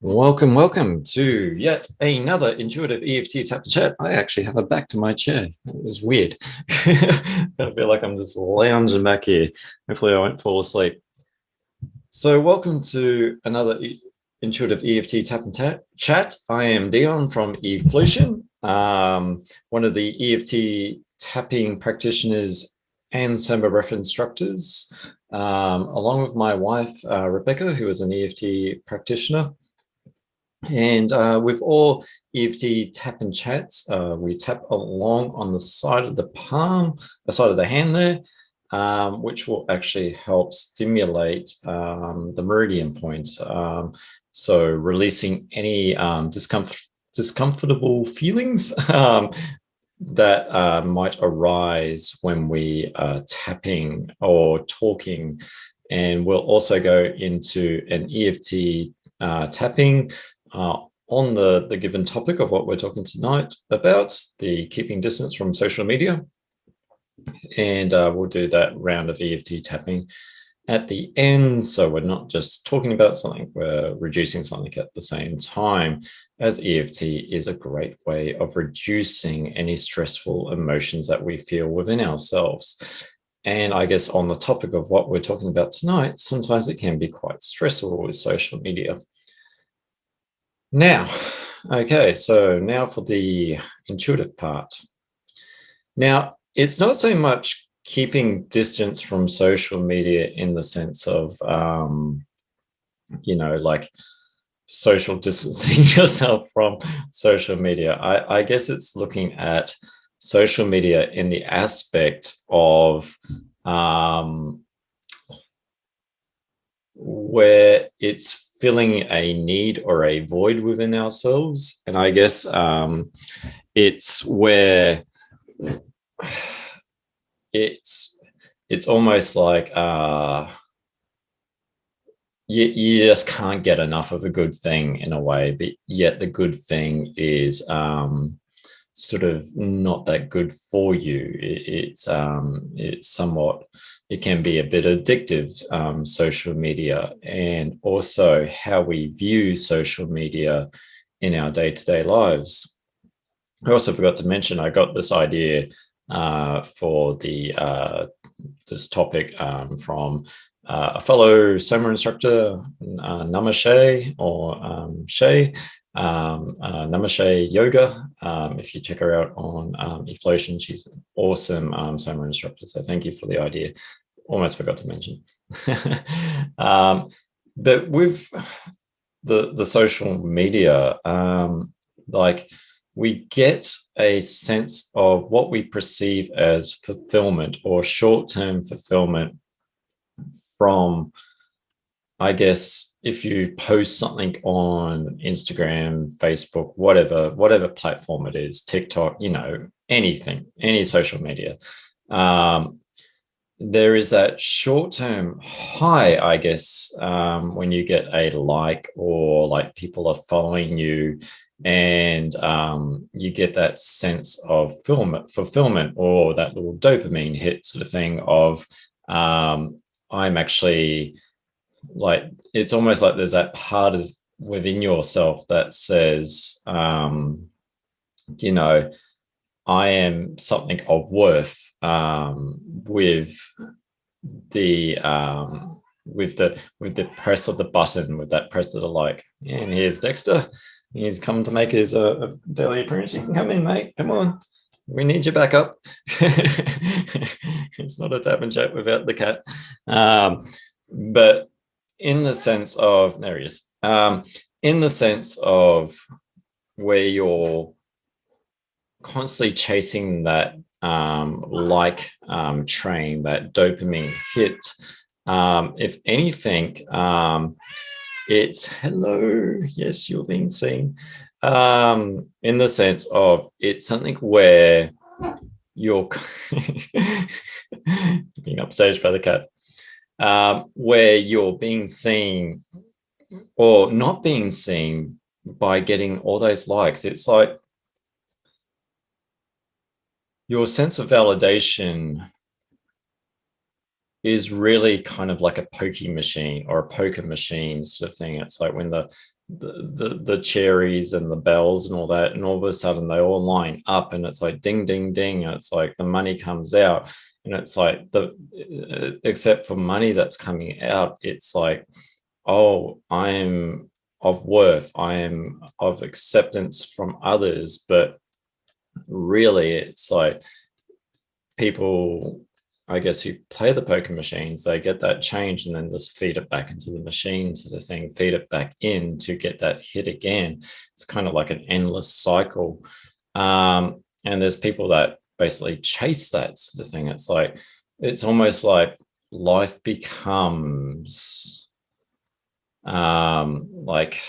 Welcome to yet another intuitive EFT Tap and Chat. I actually have a back to my chair. It was weird. I feel like I'm just lounging back here. Hopefully I won't fall asleep. So welcome to another intuitive EFT Tap and Chat. I am Dion from Eflowtion, one of the EFT tapping practitioners and Samba reference instructors, along with my wife, Rebecca, who is an EFT practitioner. And with all EFT tap and chats, we tap along on the side of the palm, the side of the hand there, which will actually help stimulate the meridian point. So releasing any discomfortable feelings that might arise when we are tapping or talking. And we'll also go into an EFT tapping on the given topic of what we're talking tonight about, the keeping distance from social media. And we'll do that round of EFT tapping at the end. So we're not just talking about something, we're reducing something at the same time, as EFT is a great way of reducing any stressful emotions that we feel within ourselves. And I guess on the topic of what we're talking about tonight, sometimes it can be quite stressful with social media. Now, okay, so now for the intuitive part. Now, it's not so much keeping distance from social media in the sense of, like social distancing yourself from social media. I guess it's looking at social media in the aspect of where it's filling a need or a void within ourselves. And I guess it's where it's almost like you just can't get enough of a good thing in a way, but yet the good thing is sort of not that good for you. It's somewhat, it can be a bit addictive, social media, and also how we view social media in our day-to-day lives. I also forgot to mention, I got this idea for this topic from a fellow Samba instructor, Namaste, or Shay, Namaste Yoga. If you check her out on Eflowtion, she's an awesome Samba instructor. So thank you for the idea. Almost forgot to mention. But with the social media, like we get a sense of what we perceive as fulfillment or short-term fulfillment from, I guess, if you post something on Instagram, Facebook, whatever platform it is, TikTok, anything, any social media, there is that short-term high, I guess, when you get a like, or like people are following you, and you get that sense of fulfillment, or that little dopamine hit sort of thing of I'm actually, like, it's almost like there's that part of within yourself that says, I am something of worth, with the press of the button, with that press of the like. And here's Dexter. He's come to make his daily appearance. You can come in, mate. Come on. We need you back up. It's not a tap and chat without the cat. But in the sense of, there he is, in the sense of where you're constantly chasing that train, that dopamine hit. If anything, it's hello, yes, you're being seen. In the sense of it's something where you're being upstaged by the cat, where you're being seen or not being seen by getting all those likes. It's like your sense of validation is really kind of like a poker machine sort of thing. It's like when the the cherries and the bells and all that, and all of a sudden they all line up, and it's like ding ding ding, and it's like the money comes out, and it's like except for money that's coming out, it's like, oh, I am of worth, I am of acceptance from others, but really it's like people, I guess, who play the poker machines, they get that change and then just feed it back into the machine sort of thing, feed it back in to get that hit again. It's kind of like an endless cycle. And there's people that basically chase that sort of thing. It's like, it's almost like life becomes like,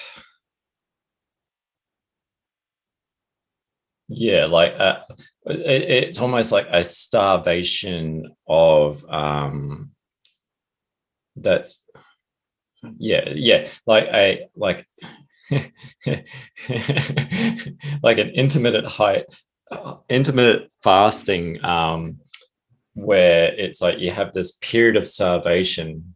yeah, like it's almost like a starvation of that's yeah, like like an intermittent fasting, where it's like you have this period of starvation,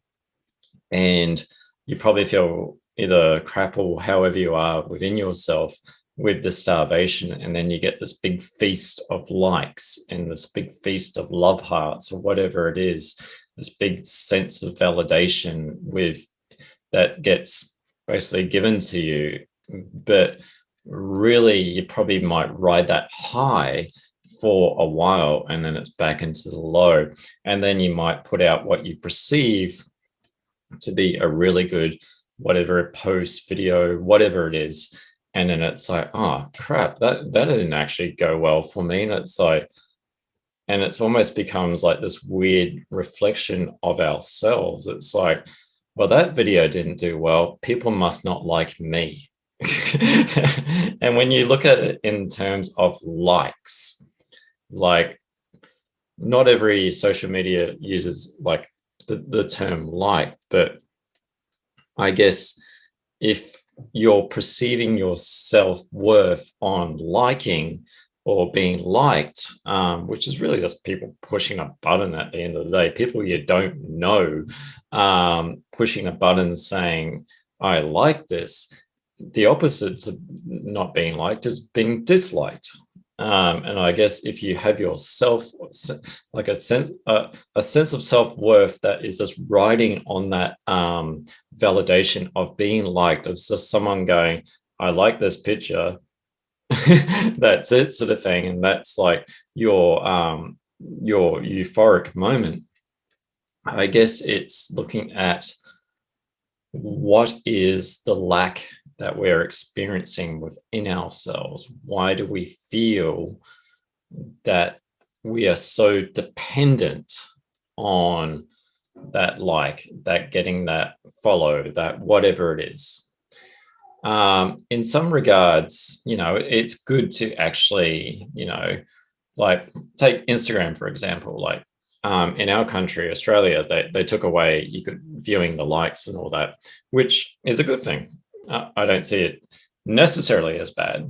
and you probably feel either crap or however you are within yourself with the starvation, and then you get this big feast of likes and this big feast of love hearts or whatever it is, this big sense of validation with that gets basically given to you. But really you probably might ride that high for a while, and then it's back into the low, and then you might put out what you perceive to be a really good whatever post, video, whatever it is, and then it's like, oh crap, that didn't actually go well for me. And it's like, and it's almost becomes like this weird reflection of ourselves. It's like, well, that video didn't do well, people must not like me. And when you look at it in terms of likes, like not every social media uses like the term like, but I guess if you're perceiving your self-worth on liking or being liked, which is really just people pushing a button at the end of the day, people you don't know, pushing a button saying, I like this. The opposite to not being liked is being disliked. And I guess if you have yourself like a sense of self-worth that is just riding on that validation of being liked, of just someone going, I like this picture, that's it, sort of thing, and that's like your euphoric moment. I guess it's looking at what is the lack that we're experiencing within ourselves. Why do we feel that we are so dependent on that like, that getting that follow, that whatever it is? In some regards, it's good to actually, like take Instagram, for example. Like in our country, Australia, they took away you could viewing the likes and all that, which is a good thing. I don't see it necessarily as bad.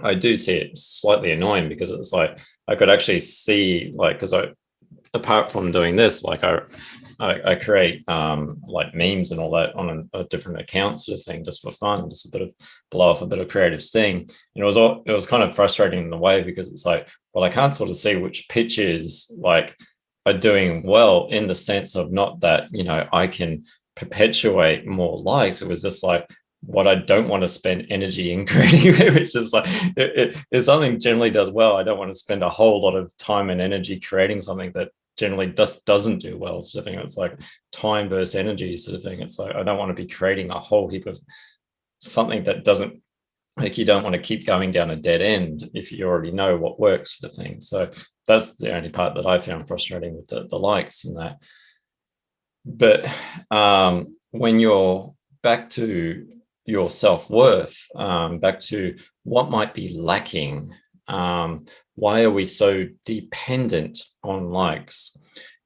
I do see it slightly annoying because it's like I could actually see, like, because apart from doing this, like I create like memes and all that on a different account sort of thing, just for fun, just a bit of blow off a bit of creative steam. And it was kind of frustrating in the way, because it's like, well, I can't sort of see which pictures like are doing well, in the sense of not that, I can perpetuate more likes. It was just like, what I don't want to spend energy in creating, which is like, if something generally does well, I don't want to spend a whole lot of time and energy creating something that generally just doesn't do well, sort of thing. It's like time versus energy sort of thing. It's like, I don't want to be creating a whole heap of something that doesn't, like, you don't want to keep going down a dead end if you already know what works, sort of thing. So that's the only part that I found frustrating with the likes and that. But when you're back to your self-worth, back to what might be lacking, why are we so dependent on likes?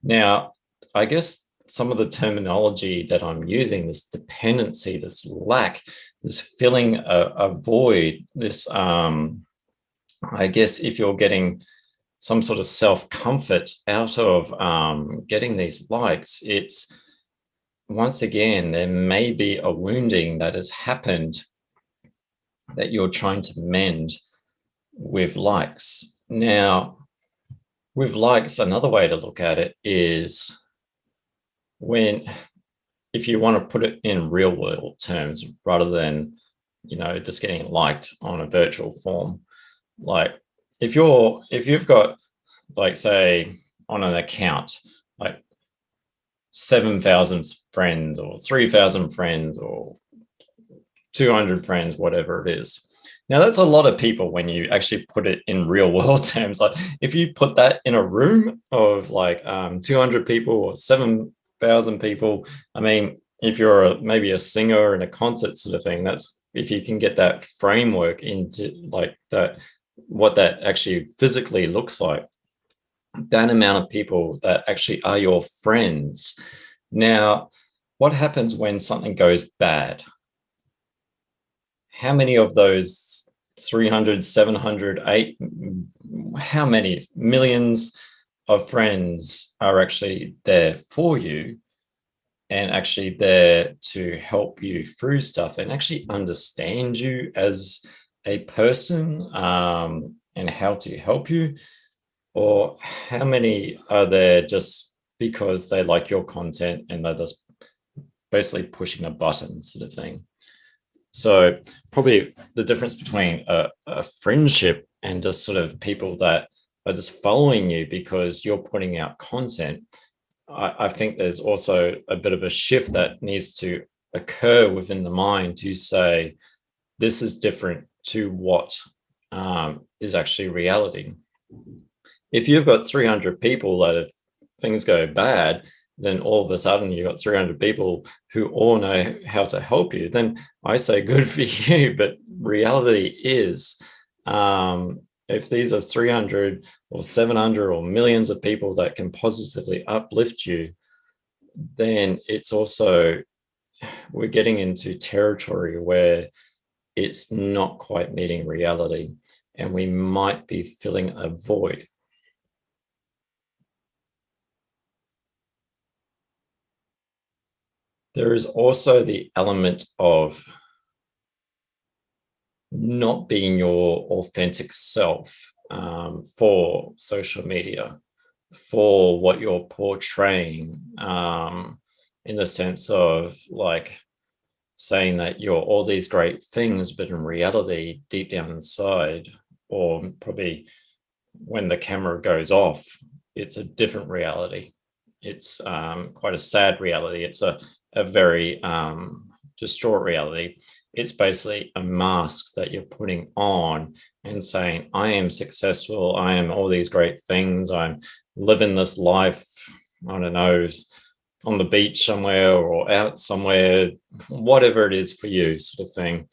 Now, I guess some of the terminology that I'm using, this dependency, this lack, this filling a void, this, I guess if you're getting some sort of self-comfort out of getting these likes, it's once again, there may be a wounding that has happened that you're trying to mend with likes. Now, with likes, another way to look at it is if you want to put it in real world terms rather than, just getting liked on a virtual form. Like if you've got, like, say on an account, like 7,000 friends or 3,000 friends or 200 friends, whatever it is. Now, that's a lot of people when you actually put it in real world terms. Like if you put that in a room of like 200 people or 7,000 people, I mean, if you're maybe a singer in a concert sort of thing, that's if you can get that framework into like that, what that actually physically looks like, that amount of people that actually are your friends. Now, what happens when something goes bad? How many of those 300, 700, 8, how many millions of friends are actually there for you and actually there to help you through stuff and actually understand you as a person, and how to help you? Or how many are there just because they like your content and they're just basically pushing a button sort of thing? So probably the difference between a friendship and just sort of people that are just following you because you're putting out content, I think there's also a bit of a shift that needs to occur within the mind to say, this is different to what is actually reality. If you've got 300 people that if things go bad, then all of a sudden you've got 300 people who all know how to help you, then I say good for you. But reality is, if these are 300 or 700 or millions of people that can positively uplift you, then it's also, we're getting into territory where it's not quite meeting reality and we might be filling a void. There is also the element of not being your authentic self for social media, for what you're portraying, in the sense of like saying that you're all these great things, but in reality, deep down inside, or probably when the camera goes off, it's a different reality. It's quite a sad reality. It's a very distraught reality. It's basically a mask that you're putting on and saying, I am successful. I am all these great things. I'm living this life, I don't know, on the beach somewhere or out somewhere, whatever it is for you, sort of thing.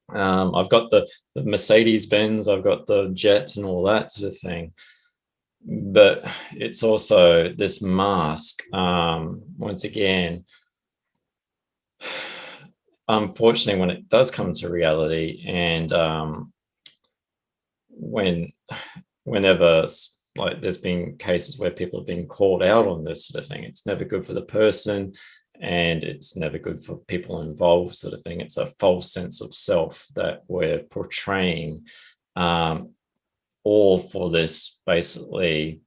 I've got the Mercedes Benz, I've got the jet and all that sort of thing. But it's also this mask, once again, unfortunately, when it does come to reality, and whenever like there's been cases where people have been called out on this sort of thing, it's never good for the person and it's never good for people involved, sort of thing. It's a false sense of self that we're portraying, all for this basically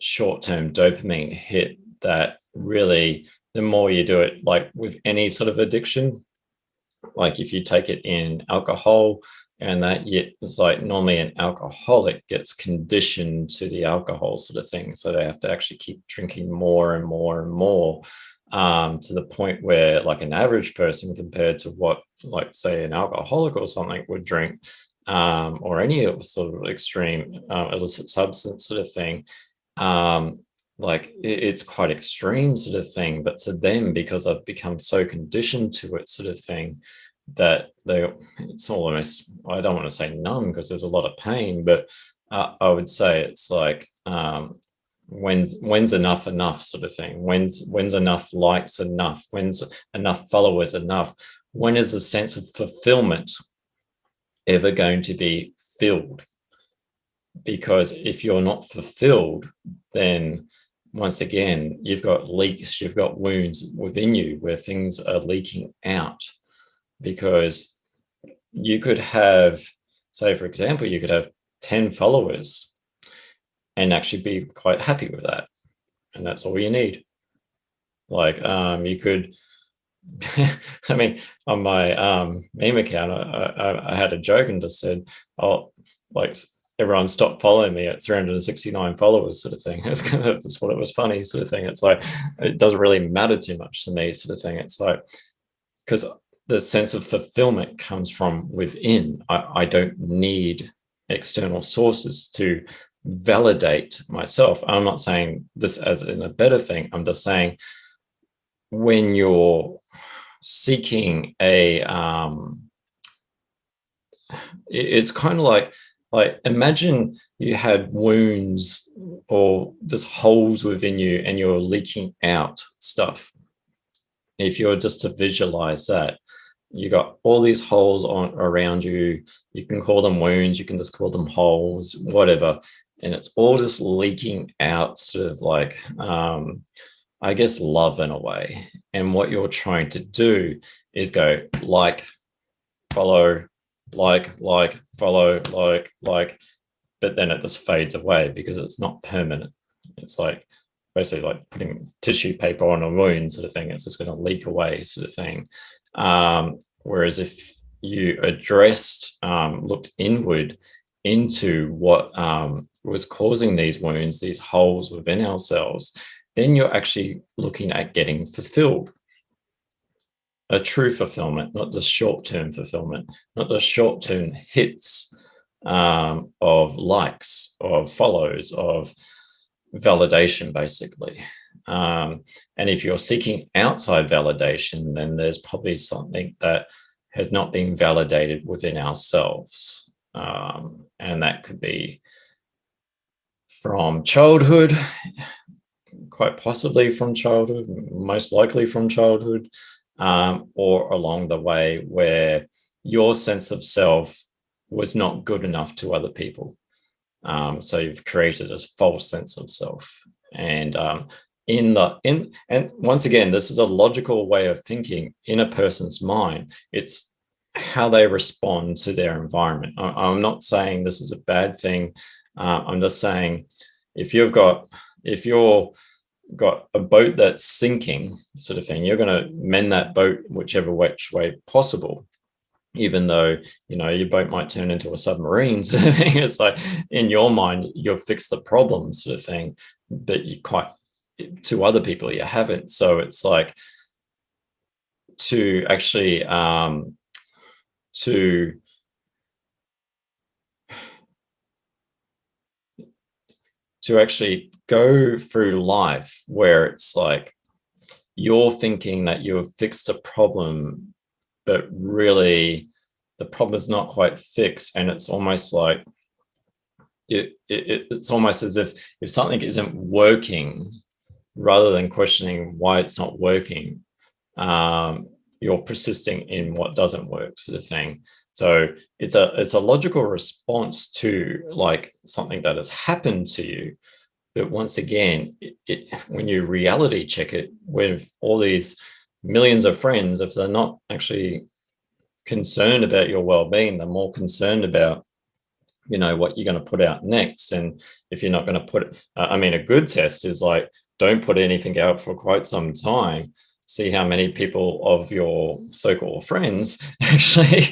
short-term dopamine hit that really, the more you do it, like with any sort of addiction, like if you take it in alcohol, and that yet it's like normally an alcoholic gets conditioned to the alcohol sort of thing, so they have to actually keep drinking more and more and more, to the point where like an average person compared to what, like say an alcoholic or something would drink, or any sort of extreme illicit substance sort of thing, like it's quite extreme sort of thing. But to them, because I've become so conditioned to it sort of thing, that it's almost, I don't want to say numb because there's a lot of pain, but I would say it's like, when's enough sort of thing, when's enough likes enough, when's enough followers enough, when is the sense of fulfillment ever going to be filled? Because if you're not fulfilled, then once again, you've got leaks, you've got wounds within you where things are leaking out, because you could have, say, for example, you could have 10 followers and actually be quite happy with that. And that's all you need. Like, you could, I mean, on my meme account, I had a joke and just said, oh, like, everyone stopped following me at 369 followers, sort of thing. That's what it was funny, sort of thing. It's like, it doesn't really matter too much to me, sort of thing. It's like, because the sense of fulfillment comes from within. I don't need external sources to validate myself. I'm not saying this as in a better thing. I'm just saying, when you're seeking a it's kind of like imagine you had wounds or just holes within you and you're leaking out stuff. If you're just to visualize that, you got all these holes on around you. You can call them wounds, you can just call them holes, whatever, and it's all just leaking out, sort of like I guess love in a way. And what you're trying to do is go like, follow, like, follow, like, but then it just fades away because it's not permanent. It's like basically like putting tissue paper on a wound, sort of thing. It's just going to leak away, sort of thing. Whereas if you addressed, looked inward into what was causing these wounds, these holes within ourselves, then you're actually looking at getting fulfilled. A true fulfillment, not just short-term fulfillment, not the short-term hits of likes, of follows, of validation, basically. And if you're seeking outside validation, then there's probably something that has not been validated within ourselves. And that could be from childhood, quite possibly from childhood, most likely from childhood, or along the way where your sense of self was not good enough to other people. So you've created a false sense of self. And and once again, this is a logical way of thinking in a person's mind. It's how they respond to their environment. I'm not saying this is a bad thing. I'm just saying, if you're got a boat that's sinking, sort of thing, you're going to mend that boat whichever which way possible, even though, you know, your boat might turn into a submarine, sort of thing. It's like, in your mind, you've fixed the problem, sort of thing, but you quite, to other people, you haven't. So it's like, to actually to actually go through life where it's like you're thinking that you've fixed a problem, but really the problem is not quite fixed. And it's almost like it's almost as if something isn't working, rather than questioning why it's not working, you're persisting in what doesn't work, sort of thing. So it's a logical response to like something that has happened to you. But once again, when you reality check it with all these millions of friends, if they're not actually concerned about your well-being, they're more concerned about, you know, what you're going to put out next. And if you're not going to put, I mean, a good test is like, don't put anything out for quite some time. See how many people of your so-called friends actually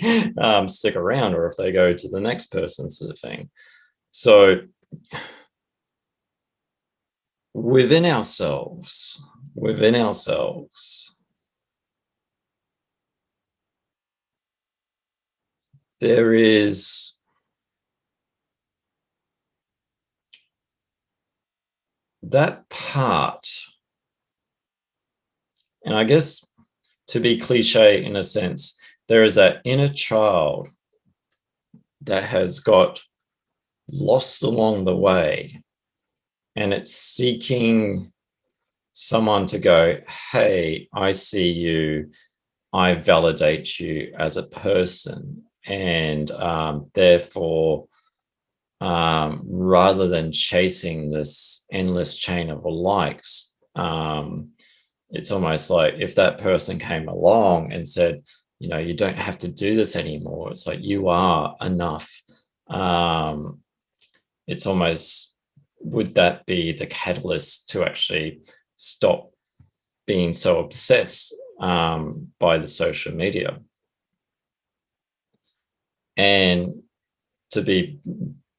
stick around, or if they go to the next person, sort of thing. So within ourselves, there is that part. And I guess, to be cliche in a sense, there is that inner child that has got lost along the way, and it's seeking someone to go, hey, I see you, I validate you as a person, and therefore rather than chasing this endless chain of likes. It's almost like if that person came along and said, you know, you don't have to do this anymore. It's like you are enough. It's almost, would that be the catalyst to actually stop being so obsessed by the social media? And to be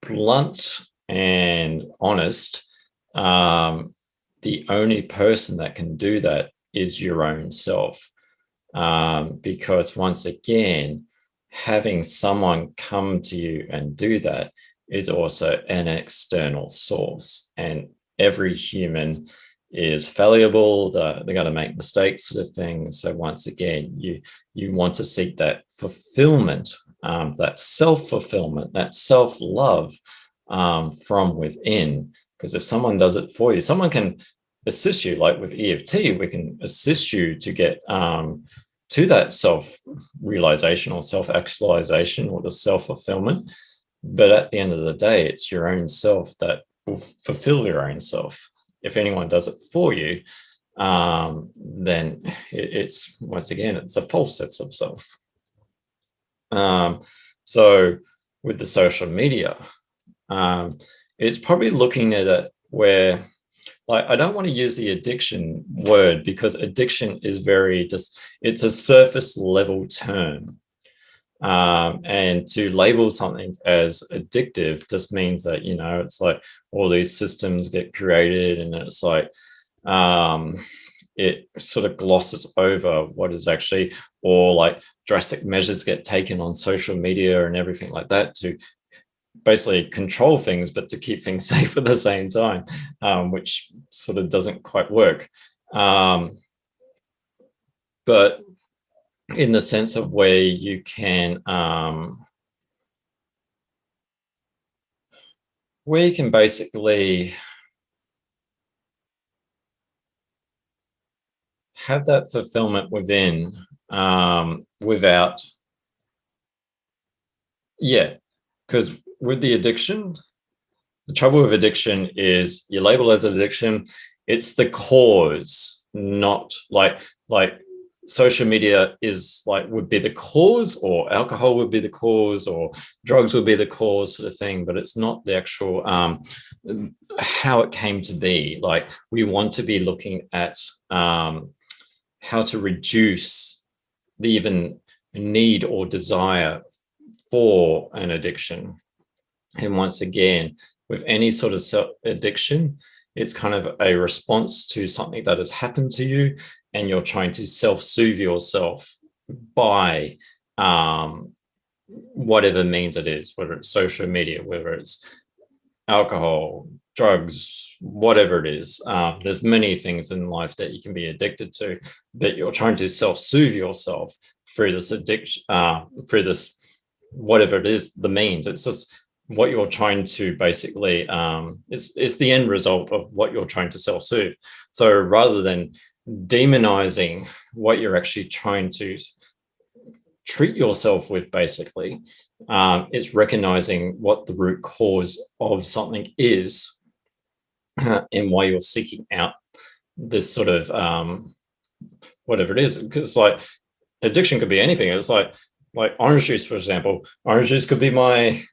blunt and honest, the only person that can do that is your own self. Because once again, having someone come to you and do that is also an external source. And every human is fallible, they're going to make mistakes, sort of thing. So once again, you want to seek that fulfillment, that self-fulfillment, that self-love from within. Because if someone does it for you, someone can assist you, like with EFT, we can assist you to get to that self-realization or self-actualization or the self-fulfillment. But at the end of the day, it's your own self that will fulfill your own self. If anyone does it for you, then it's, once again, it's a false sense of self. So with the social media, it's probably looking at it where, like, I don't want to use the addiction word because addiction is very just, it's a surface level term. And to label something as addictive just means that, you know, it's like all these systems get created and it's like, it sort of glosses over what is actually, or like drastic measures get taken on social media and everything like that to basically control things, but to keep things safe at the same time, which sort of doesn't quite work. But in the sense of where you can, basically have that fulfillment within, without, yeah, because with the addiction, the trouble with addiction is you label as an addiction, it's the cause, not like social media is like, would be the cause, or alcohol would be the cause, or drugs would be the cause, sort of thing, but it's not the actual how it came to be. Like, we want to be looking at how to reduce the even need or desire for an addiction. And once again, with any sort of addiction, it's kind of a response to something that has happened to you, and you're trying to self-soothe yourself by whatever means it is, whether it's social media, whether it's alcohol, drugs, whatever it is. There's many things in life that you can be addicted to, but you're trying to self-soothe yourself through this addiction, through this, whatever it is, the means. It's just what you're trying to basically, it's the end result of what you're trying to self-soothe. So rather than demonizing what you're actually trying to treat yourself with, basically, it's recognizing what the root cause of something is, and why you're seeking out this sort of whatever it is. Because like addiction could be anything. It's like orange juice, for example. Orange juice could be my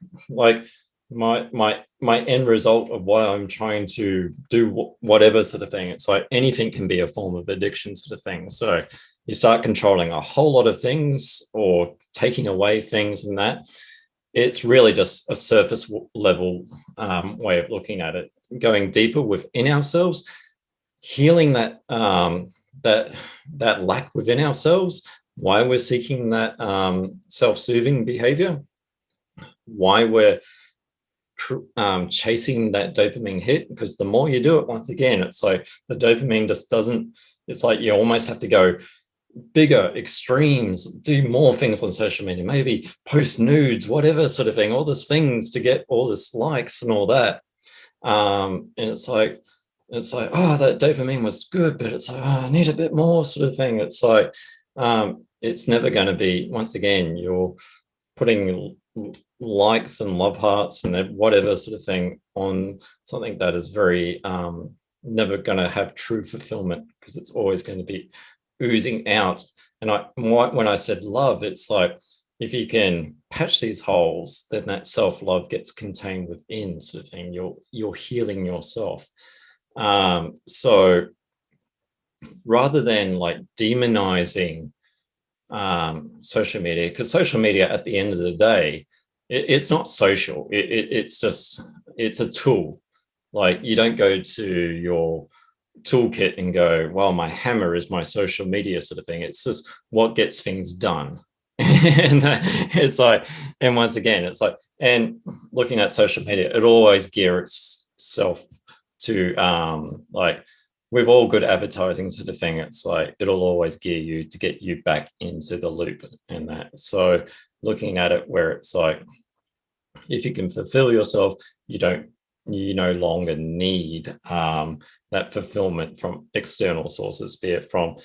end result of what I'm trying to do, whatever sort of thing. It's like anything can be a form of addiction, sort of thing. So you start controlling a whole lot of things or taking away things, and that it's really just a surface level way of looking at it. Going deeper within ourselves, healing that that lack within ourselves, why we're seeking that self-soothing behavior, why we're chasing that dopamine hit. Because the more you do it, once again, it's like the dopamine just doesn't, it's like you almost have to go bigger, extremes, do more things on social media, maybe post nudes, whatever sort of thing, all these things to get all this likes and all that. And it's like, oh, that dopamine was good, but it's like, oh, I need a bit more, sort of thing. It's like, it's never going to be, once again, you're putting likes and love hearts and whatever sort of thing on something that is very never going to have true fulfillment, because it's always going to be oozing out. And when I said love, it's like, if you can patch these holes, then that self-love gets contained within, sort of thing. You're healing yourself. So rather than like demonizing social media, because social media at the end of the day, it's not social. It's a tool. Like, you don't go to your toolkit and go, well, my hammer is my social media, sort of thing. It's just what gets things done. And it's like, and once again, it's like, and looking at social media, it always gears itself to like, with all good advertising, sort of thing, it's like it'll always gear you to get you back into the loop and that. So looking at it where it's like, if you can fulfill yourself, you no longer need that fulfillment from external sources, be it from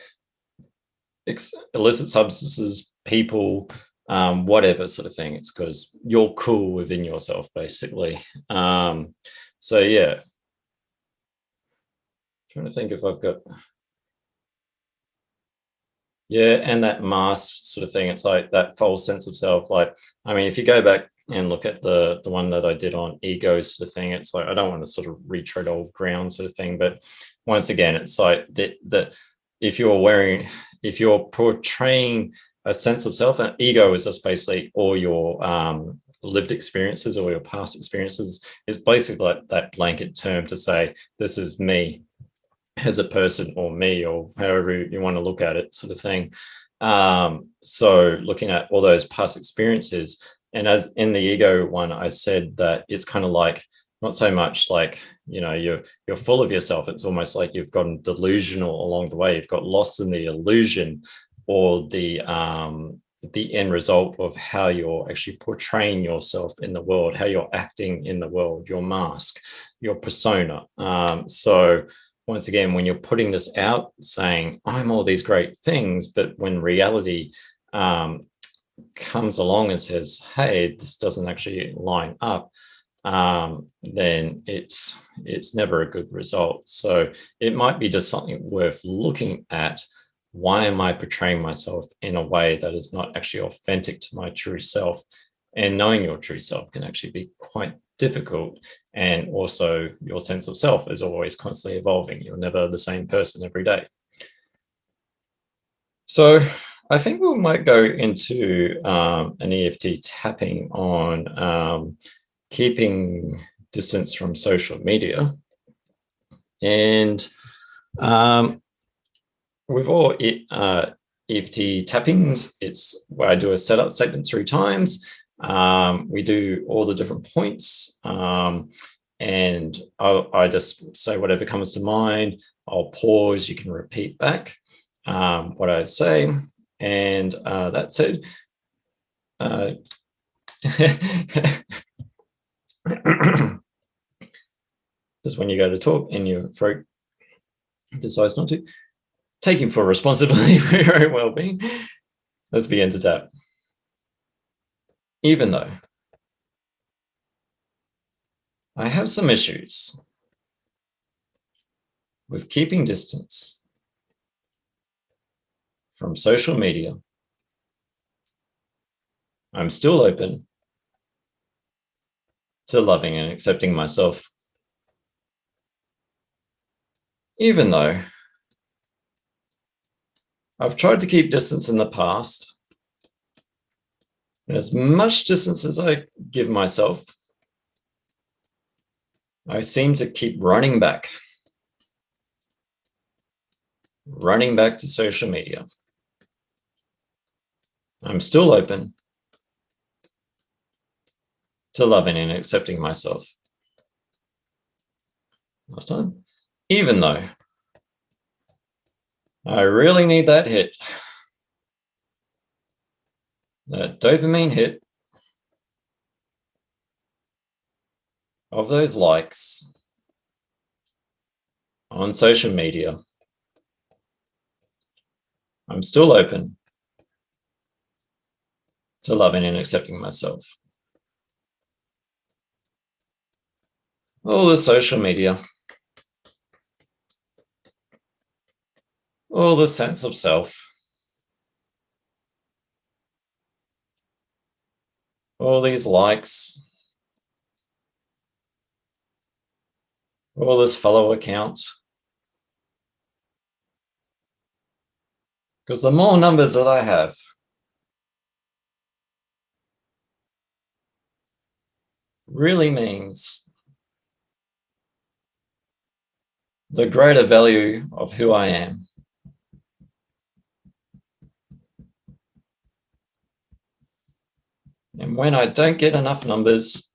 illicit substances, people, whatever sort of thing. It's because you're cool within yourself, basically. So yeah, trying to think if I've got, yeah, and that mask sort of thing. It's like that false sense of self. Like, I mean, if you go back and look at the one that I did on ego sort of thing, it's like, I don't want to sort of retread old ground sort of thing, but once again, it's like that if you're portraying a sense of self, and ego is just basically all your lived experiences or your past experiences. It's basically like that blanket term to say, this is me as a person, or me, or however you want to look at it, sort of thing. So looking at all those past experiences, and as in the ego one, I said that it's kind of like, not so much like, you're full of yourself. It's almost like you've gotten delusional along the way. You've got lost in the illusion, or the end result of how you're actually portraying yourself in the world, how you're acting in the world, your mask, your persona. So once again, when you're putting this out saying, I'm all these great things, but when reality comes along and says, hey, this doesn't actually line up, then it's never a good result. So it might be just something worth looking at. Why am I portraying myself in a way that is not actually authentic to my true self? And knowing your true self can actually be quite difficult. And also, your sense of self is always constantly evolving. You're never the same person every day. So I think we might go into an EFT tapping on keeping distance from social media. And with all EFT tappings, it's where I do a setup statement 3 times. We do all the different points, and I just say whatever comes to mind. I'll pause, you can repeat back what I say, and that's it. Just when you go to talk and your throat decides not to, taking full responsibility for your own well-being. Let's begin to tap. Even though I have some issues with keeping distance from social media, I'm still open to loving and accepting myself. Even though I've tried to keep distance in the past, and as much distance as I give myself, I seem to keep running back to social media. I'm still open to loving and accepting myself. Last time. Even though I really need that hit, that dopamine hit of those likes on social media, I'm still open to loving and accepting myself. all the social media, all the sense of self, all these likes, all this follower count. Because the more numbers that I have, really means the greater value of who I am. And when I don't get enough numbers,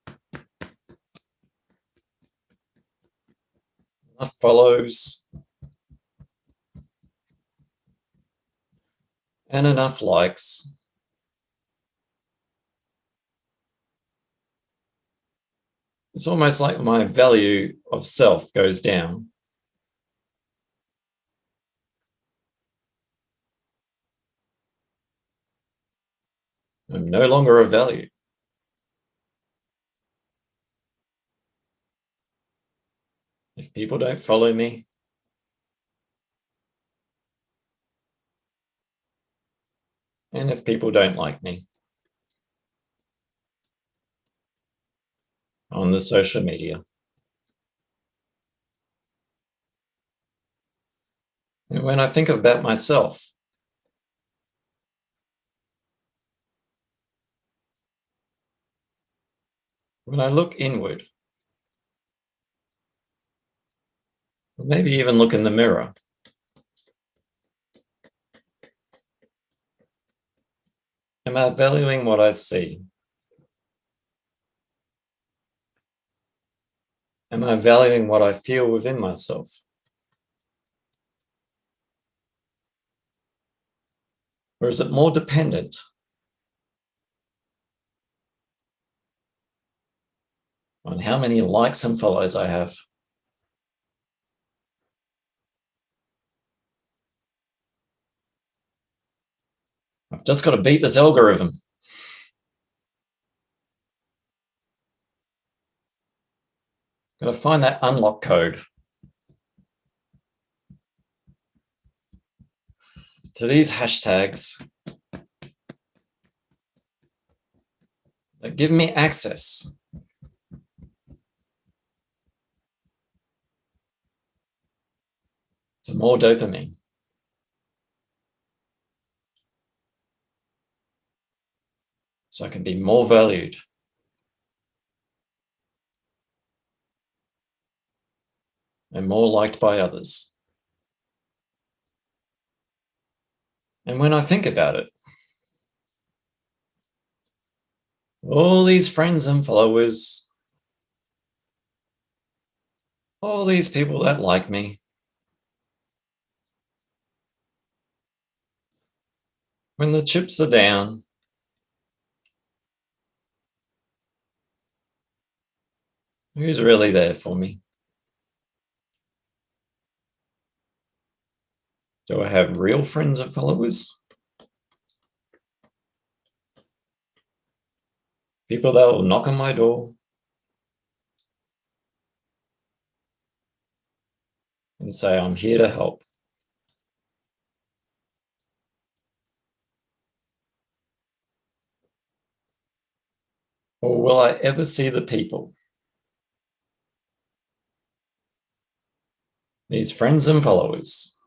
enough follows, and enough likes, it's almost like my value of self goes down. I'm no longer of value. If people don't follow me, and if people don't like me on the social media. And when I think about myself, when I look inward, or maybe even look in the mirror, am I valuing what I see? Am I valuing what I feel within myself? Or is it more dependent on how many likes and follows I have? I've just got to beat this algorithm. Got to find that unlock code to these hashtags that give me access to more dopamine. So I can be more valued. And more liked by others. And when I think about it, all these friends and followers, all these people that like me, when the chips are down, who's really there for me? Do I have real friends and followers? People that will knock on my door and say, I'm here to help. Or will I ever see the people, these friends and followers,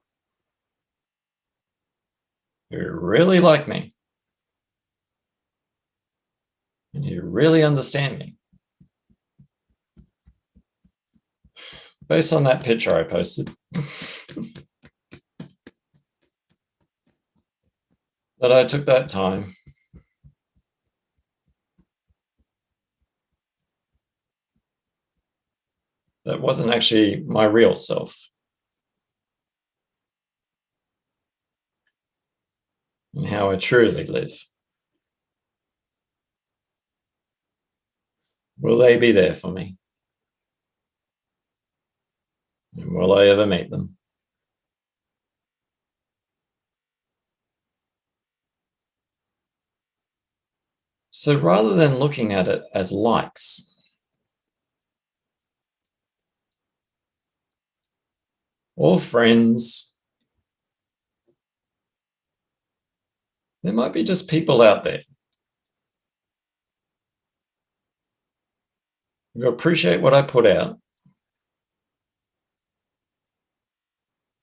who really like me and who really understand me? Based on that picture I posted, that I took that time that wasn't actually my real self. And how I truly live. Will they be there for me? And will I ever meet them? So rather than looking at it as likes, or friends. There might be just people out there who appreciate what I put out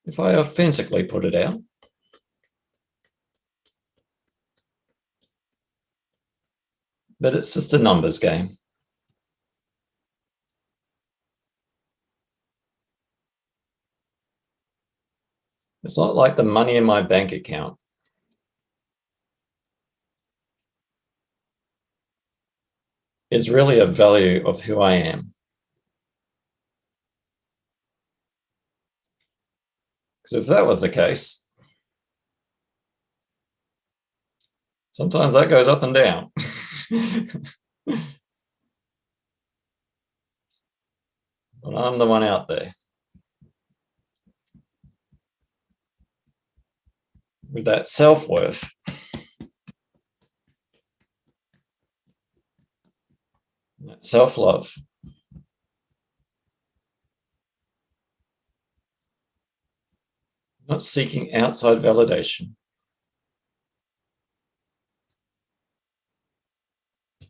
if I authentically put it out. But it's just a numbers game. It's not like the money in my bank account is really a value of who I am. Because if that was the case, sometimes that goes up and down. But I'm the one out there with that self-worth. That self-love. Not seeking outside validation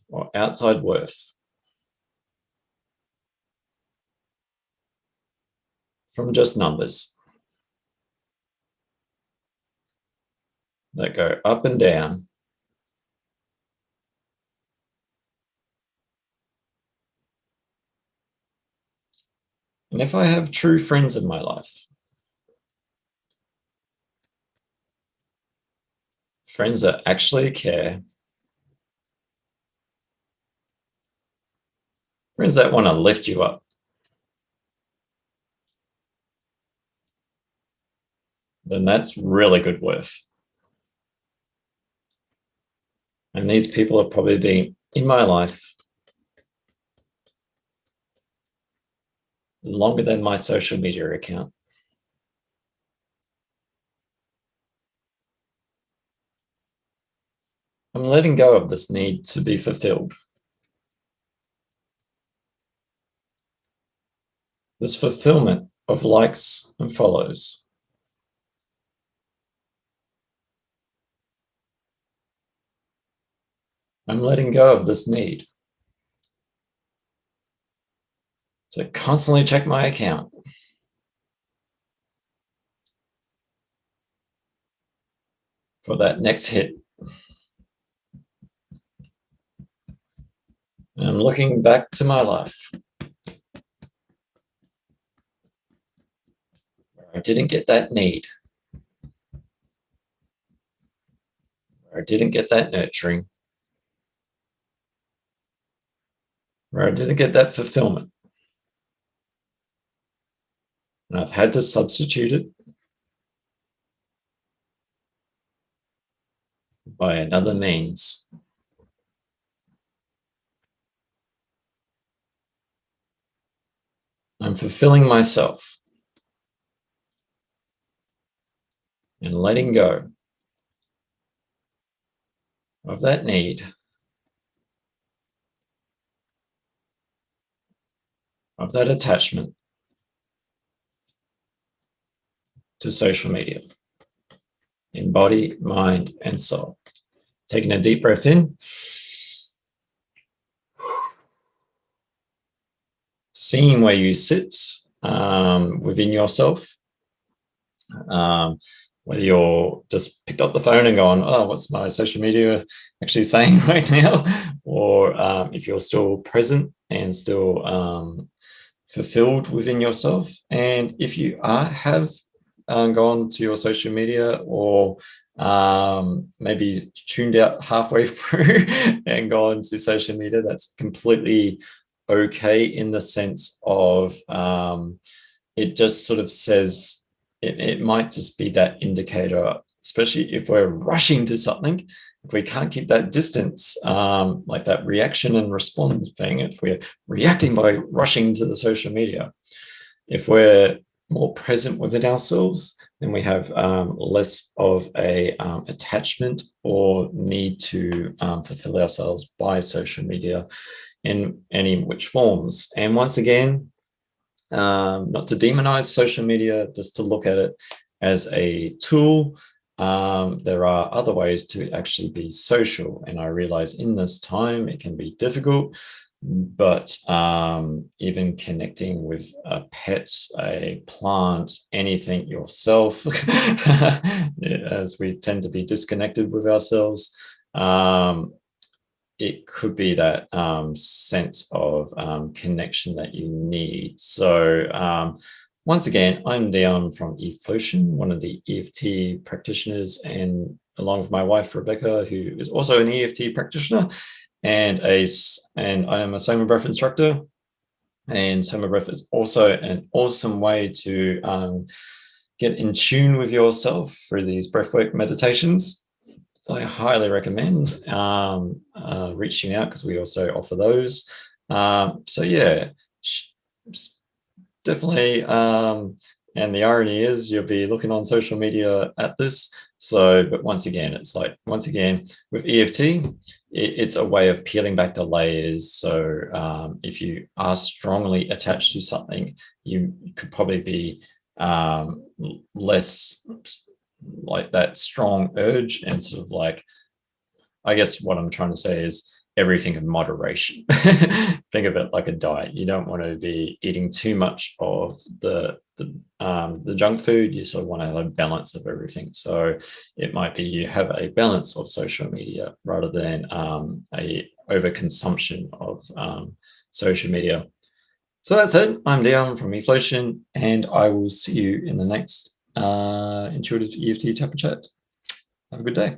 or outside worth from just numbers that go up and down. And if I have true friends in my life, friends that actually care, friends that want to lift you up, then that's really good worth. And these people have probably been in my life longer than my social media account. I'm letting go of this need to be fulfilled. This fulfillment of likes and follows. I'm letting go of this need to constantly check my account. For that next hit. And I'm looking back to my life where I didn't get that need, where I didn't get that nurturing, where I didn't get that fulfillment. And I've had to substitute it by another means. I'm fulfilling myself and letting go of that need, of that attachment to social media in body, mind, and soul. Taking a deep breath in. Seeing where you sit within yourself. Whether you're just picked up the phone and gone, oh, what's my social media actually saying right now? Or if you're still present and still fulfilled within yourself. And if you have gone to your social media or maybe tuned out halfway through and gone to social media, that's completely okay in the sense of it just sort of says, it might just be that indicator, especially if we're rushing to something, if we can't keep that distance, like that reaction and response thing, if we're reacting by rushing to the social media, if we're more present within ourselves, then we have less of a attachment or need to fulfill ourselves by social media in any which forms. And once again, not to demonize social media, just to look at it as a tool. There are other ways to actually be social, and I realize in this time it can be difficult, but even connecting with a pet, a plant, anything yourself, as we tend to be disconnected with ourselves, it could be that sense of connection that you need. So once again, I'm Dion from Eflowtion, one of the EFT practitioners, and along with my wife, Rebecca, who is also an EFT practitioner, and I am a Soma breath instructor. And Soma breath is also an awesome way to get in tune with yourself through these breathwork meditations. I highly recommend reaching out, because we also offer those. So yeah, definitely. And the irony is you'll be looking on social media at this. So, but once again, it's like, once again, with EFT, it's a way of peeling back the layers. So if you are strongly attached to something, you could probably be less like that strong urge, and sort of like, I guess what I'm trying to say is everything in moderation. Think of it like a diet. You don't want to be eating too much of the junk food. You sort of want to have a balance of everything. So it might be you have a balance of social media rather than a overconsumption of social media. So that's it. I'm Dion from Eflowtion, and I will see you in the next intuitive EFT Tap and Chat. Have a good day.